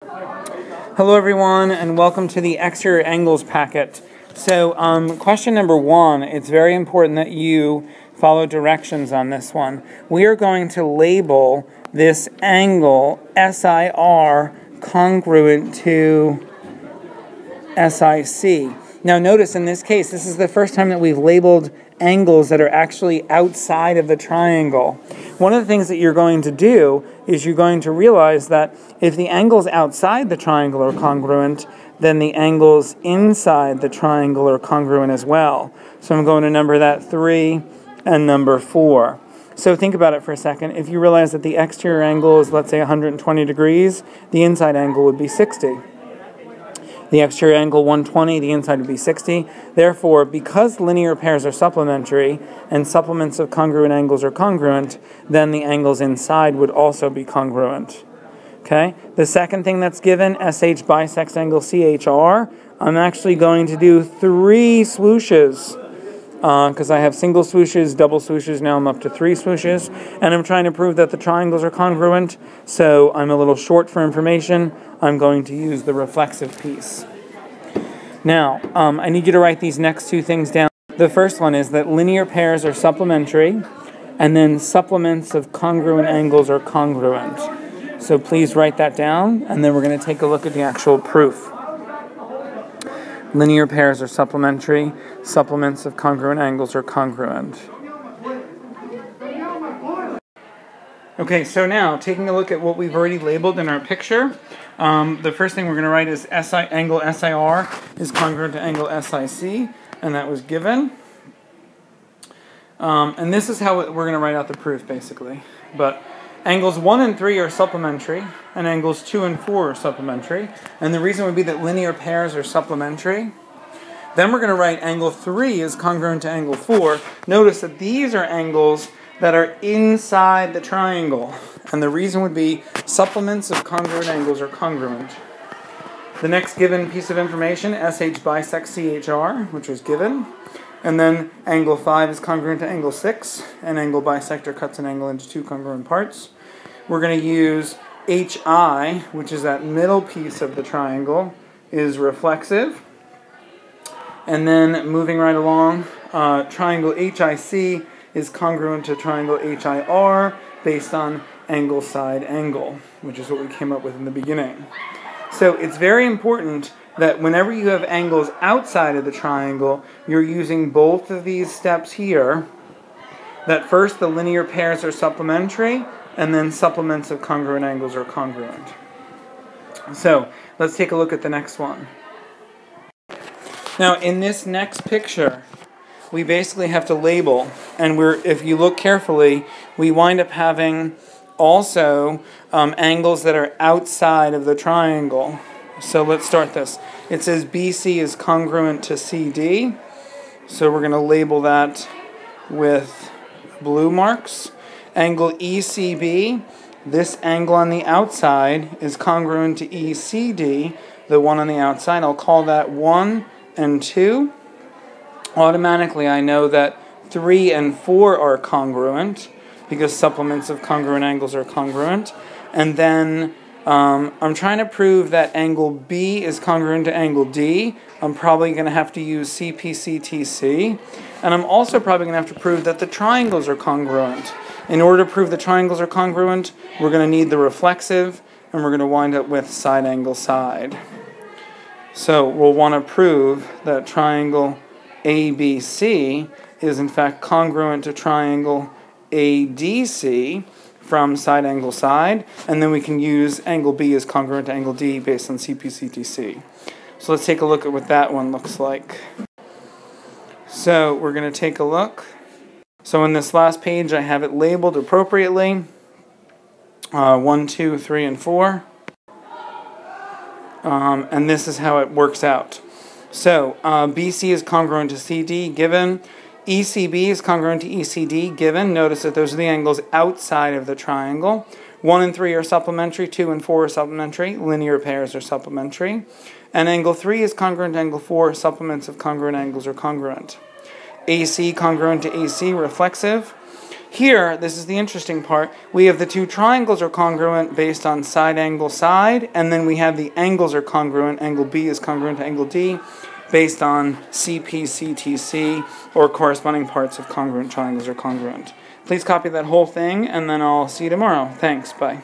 Hello everyone, and welcome to the exterior angles packet. So question number 1, it's very important that you follow directions on this one. We are going to label this angle SIR congruent to SIC. Now notice in this case, this is the first time that we've labeled angles that are actually outside of the triangle. One of the things that you're going to do is you're going to realize that if the angles outside the triangle are congruent, then the angles inside the triangle are congruent as well. So I'm going to number that 3 and number 4. So think about it for a second. If you realize that the exterior angle is, let's say, 120 degrees, the inside angle would be 60. The exterior angle 120, the inside would be 60. Therefore, because linear pairs are supplementary and supplements of congruent angles are congruent, then the angles inside would also be congruent. Okay? The second thing that's given, SH bisects angle CHR, I'm actually going to do 3 swooshes because I have single swooshes, double swooshes, now I'm up to 3 swooshes, and I'm trying to prove that the triangles are congruent, so I'm a little short for information. I'm going to use the reflexive piece. Now, I need you to write these next 2 things down. The first one is that linear pairs are supplementary, and then supplements of congruent angles are congruent. So please write that down, and then we're going to take a look at the actual proof. Linear pairs are supplementary, supplements of congruent angles are congruent. Okay, so now, taking a look at what we've already labeled in our picture, the first thing we're going to write is angle SIR is congruent to angle SIC, and that was given. And this is how we're going to write out the proof, basically. But angles 1 and 3 are supplementary, and angles 2 and 4 are supplementary. And the reason would be that linear pairs are supplementary. Then we're going to write angle 3 is congruent to angle 4. Notice that these are angles that are inside the triangle. And the reason would be supplements of congruent angles are congruent. The next given piece of information, SH bisects CHR, which was given. And then angle 5 is congruent to angle 6, and angle bisector cuts an angle into 2 congruent parts. We're going to use HI, which is that middle piece of the triangle, is reflexive. And then moving right along, triangle HIC is congruent to triangle HIR based on angle side angle, which is what we came up with in the beginning. So it's very important that whenever you have angles outside of the triangle, you're using both of these steps here. That first, the linear pairs are supplementary, and then supplements of congruent angles are congruent. So let's take a look at the next one. Now, in this next picture, we basically have to label, and if you look carefully, we wind up having also angles that are outside of the triangle. So let's start this. It says BC is congruent to CD. So we're going to label that with blue marks. Angle ECB, this angle on the outside is congruent to ECD, the one on the outside. I'll call that 1 and 2. Automatically I know that 3 and 4 are congruent because supplements of congruent angles are congruent. And then I'm trying to prove that angle B is congruent to angle D. I'm probably going to have to use CPCTC. And I'm also probably going to have to prove that the triangles are congruent. In order to prove the triangles are congruent, we're going to need the reflexive, and we're going to wind up with side angle side. So we'll want to prove that triangle ABC is in fact congruent to triangle ADC from side angle side, and then we can use angle B is congruent to angle D based on CPCTC. So let's take a look at what that one looks like. So we're going to take a look. So in this last page I have it labeled appropriately. 1, 2, 3, and 4. And this is how it works out. So BC is congruent to CD given. ECB is congruent to ECD given. Notice that those are the angles outside of the triangle. 1 and 3 are supplementary, 2 and 4 are supplementary, linear pairs are supplementary. And angle 3 is congruent to angle 4, supplements of congruent angles are congruent. AC congruent to AC, reflexive. Here, this is the interesting part, we have the two triangles are congruent based on side angle side, and then we have the angles are congruent, angle B is congruent to angle D, based on CPCTC, or corresponding parts of congruent triangles are congruent. Please copy that whole thing, and then I'll see you tomorrow. Thanks, bye.